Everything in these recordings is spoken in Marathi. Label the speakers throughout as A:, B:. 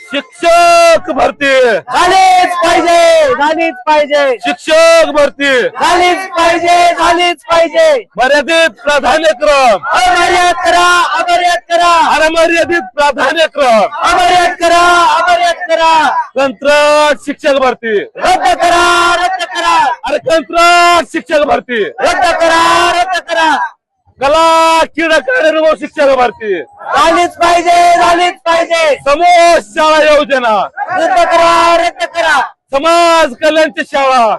A: शिक्षक भरती
B: झालीच पाहिजे, झालीच पाहिजे,
A: शिक्षक भरती
B: झालीच पाहिजे, झालीच पाहिजे.
A: मर्यादित प्राधान्यक्रम
B: अमर्याद करा, अमर्याद करा,
A: अमर्यादित प्राधान्यक्रम
B: अमर्याद करा, अमर्याद करा.
A: कंत्राट शिक्षक भरती
B: रद्द करा, रद्द करा,
A: अरे कंत्राट शिक्षक भरती
B: रद्द करा, रद्द करा.
A: कला क्रीडा कार्यानुभव शिक्षक भरती
B: झालीच पाहिजे, झालीच पाहिजे.
A: समूह शाळा योजना
B: रद्द करा, रद्द करा.
A: समाज कल्याणची शाळा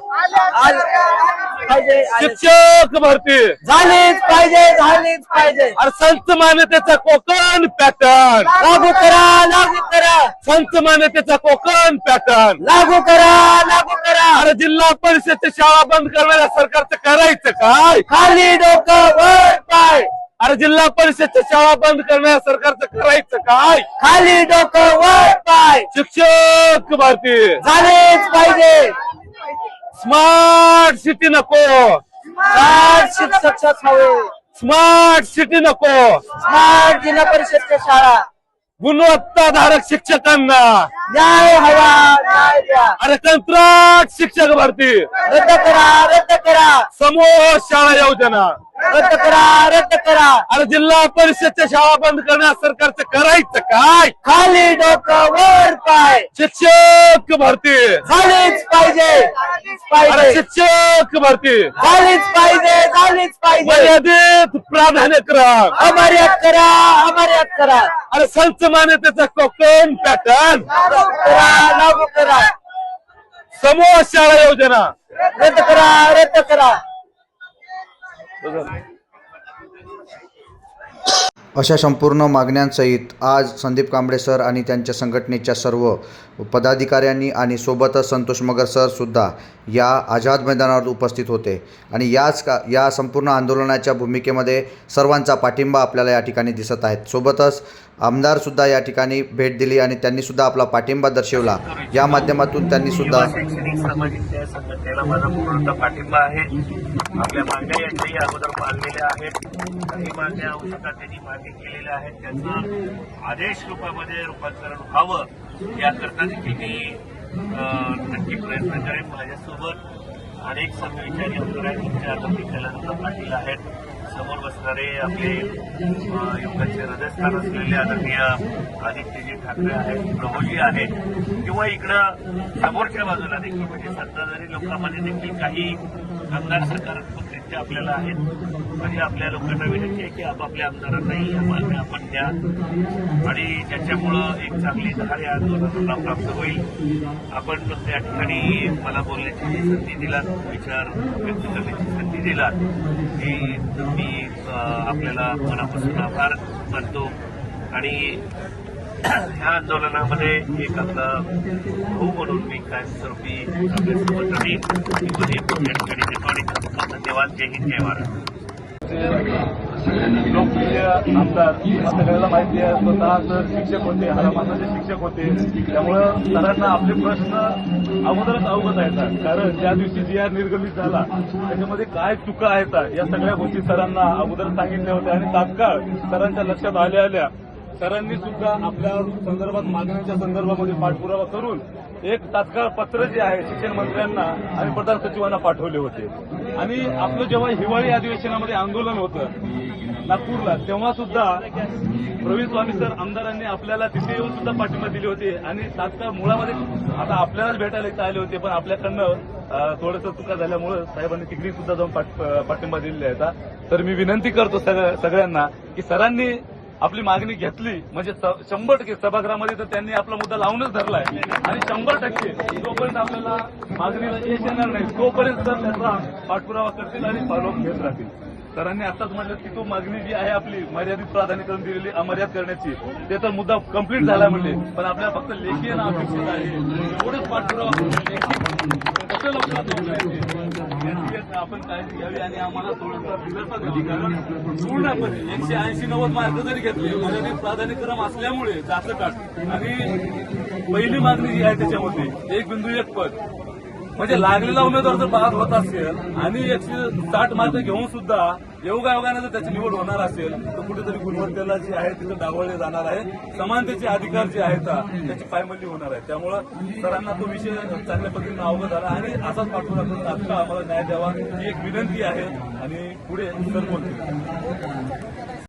B: पाहिजे,
A: शिक्षक भरती
B: झालीच पाहिजे, झालीच पाहिजे.
A: अरे संत मान्यतेचा कोकण पॅटर्न
B: लागू करा, लागू करा,
A: संत मान्यतेचा कोकण पॅटर्न
B: लागू करा, लागू करा.
A: अरे जिल्हा परिषदच्या शाळा बंद करणाऱ्या सरकारचं करायचं काय?
B: खाली डोकं वर पाय,
A: अरे जिल्हा परिषदच्या शाळा बंद करणाऱ्या सरकारचं करायचं काय?
B: खाली डोकं वर पाय.
A: शिक्षक भरती
B: झालीच पाहिजे.
A: स्मार्ट सिटी नको,
B: स्मार्ट शिक्षक हवे,
A: स्मार्ट सिटी नको,
B: स्मार्ट जिल्हा परिषदच्या शाळा.
A: गुणवत्ताधारक शिक्षकांना
B: न्याय हवा, न्याय द्या.
A: अरे कंत्राट शिक्षक भरती
B: रद्द करा, रद्द करा,
A: समूह शाळा योजना
B: रद्द करा, रद्द करा.
A: अरे जिल्हा परिषदच्या शाळा बंद करण्यास सरकारचं करायचं काय?
B: खाली डोकं वर पाय.
A: शिक्षक भरती
B: झालीच पाहिजे,
A: अरे
B: पाहिजे,
A: शिक्षक भरती
B: झालीच पाहिजे, झालीच पाहिजे.
A: मर्यादित प्राधान्यक्रम
B: अमर्याद करा, अमर्याद करा.
A: अरे संत मान्यतेचा कोकण पॅटर्न
B: लागू करा, लागू करा.
A: समूह शाळा योजना
B: रद्द करा, रद्द करा.
C: अशा संपूर्ण मागण्यांसहित आज संदीप कांबळे सर आणि त्यांच्या संघटनेच्या सर्व पदाधिकाऱ्यांनी आणि सोबतच संतोष मगर सर सुद्धा या आझाद मैदानावर उपस्थित होते आणि या संपूर्ण आंदोलनाच्या भूमिकेमध्ये सर्वांचा पाठिंबा आपल्याला या ठिकाणी दिसत आहेत. सोबतच आमदारसुद्धा या ठिकाणी भेट दिली आणि त्यांनीसुद्धा आपला पाठिंबा दर्शवला. या माध्यमातून त्यांनीसुद्धा
D: शैक्षणिक सामाजिक त्या संघटनेला माझा पूर्ण पाठिंबा आहे. आपल्या मागण्या यांच्याही अगोदर मांडलेल्या आहेत. काही मागण्या आवश्यकता त्यांनी मान्य केलेल्या आहेत. त्यांचं आदेश रूपामध्ये रूपांतरण व्हावं याकरता देखील मी नक्की प्रयत्न करेन. माझ्यासोबत अनेक समविचारी आमदार आहेत. तुमच्या आता कैलासदादा पाटील आहेत, समोर बसणारे आपले युवकांचे हृदयस्थान असलेले आदरणीय आदित्यजी ठाकरे आहेत, प्रभूजी आहेत, किंवा इकडं समोरच्या बाजूला देखील म्हणजे सत्ताधारी लोकांमध्ये देखील काही आमदार सकारात्मकरित्या आपल्याला आहेत. म्हणजे आपल्या लोकांना विनंती आहे की आपापल्या आमदारांनाही या मागण्या आपण द्या आणि ज्याच्यामुळं एक चांगली धार या आंदोलनाला प्राप्त होईल. आपण त्या ठिकाणी मला बोलण्याची संधी दिलात, विचार व्यक्त करण्याची संधी दिलात, ही मी आपल्याला मनापासून आभार मानतो. आणि ह्या आंदोलनामध्ये एक आपला भाऊ म्हणून मी कायमस्वरूपी आपल्यासोबत राहील. या ठिकाणी देतो आणि धन्यवाद. जय हिंद, जय महाराष्ट्र.
E: लोकप्रिय आमदार सगळ्याला माहिती आहे, स्वतः शिक्षक होते, हरामानाचे शिक्षक होते. त्यामुळं सरांना आपले प्रश्न अगोदरच अवगत आहेत. कारण त्या दिवशी जी आर निर्गमित झाला त्याच्यामध्ये काय चुका आहेत या सगळ्या गोष्टी सरांना अगोदर सांगितल्या होत्या आणि तात्काळ सरांच्या लक्षात आल्या सरांनी सुद्धा आपल्या संदर्भात मागण्यांच्या संदर्भामध्ये पाठपुरावा करून एक तात्काळ पत्र जे आहे शिक्षण मंत्र्यांना आणि प्रधान सचिवांना पाठवले होते. आणि आपलं जेव्हा हिवाळी अधिवेशनामध्ये आंदोलन होतं नागपूरला, तेव्हा सुद्धा प्रवीण स्वामी सर आमदारांनी आपल्याला तिथे येऊन सुद्धा पाठिंबा दिले होते आणि तात्काळ मुळामध्ये आता आपल्यालाच भेटायला इथं आले होते, पण आपल्याकडनं थोडंसं चुका झाल्यामुळे साहेबांनी तिकडे सुद्धा जाऊन पाठिंबा दिलेला आहे. तर मी विनंती करतो सगळ्यांना की सरांनी आपली मागणी घेतली म्हणजे 100% सभागृहामध्ये तर त्यांनी आपला मुद्दा लावूनच धरलाय आणि 100% जोपर्यंत आपल्याला मागणीला यश येणार नाही तोपर्यंत सर त्याचा पाठपुरावा करतील आणि फॉलोअप घेत राहतील. सरांनी आताच म्हटलं की तो मागणी जी आहे आपली मर्यादित प्राधान्यक्रम दिलेली अमर्याद करण्याची ते तर मुद्दा कंप्लीट झाला म्हणले, पण आपल्याला फक्त लेखी येणं अपेक्षित आहे. एवढंच पाठपुरावा कसं लक्षात आपण काळजी घ्यावी आणि आम्हाला थोडंसं दिवसा दिली. कारण पूर्णपणे 180-90 मार्क जरी घेतले मर्यादित प्राधान्यक्रम असल्यामुळे जास्त काढ आणि पहिली मागणी जी आहे त्याच्यामध्ये 1.1 पद म्हणजे लागलेला उमेदवार जर बाद होत असेल आणि 160 मार्क घेऊन सुद्धा योगायोगाने जर त्याची निवड होणार असेल तर कुठेतरी गुणवत्तेला जी आहे तिथं डावळले जाणार आहे. समानतेचे अधिकार जे आहेत त्याची पायमल्ली होणार आहे. त्यामुळं सरांना तो विषय चांगल्या पद्धतीने अवगत झाला आणि असाच पाठपुरावा करून तात्काळ आम्हाला न्याय द्यावा ही एक विनंती आहे आणि पुढे सर बोलतील.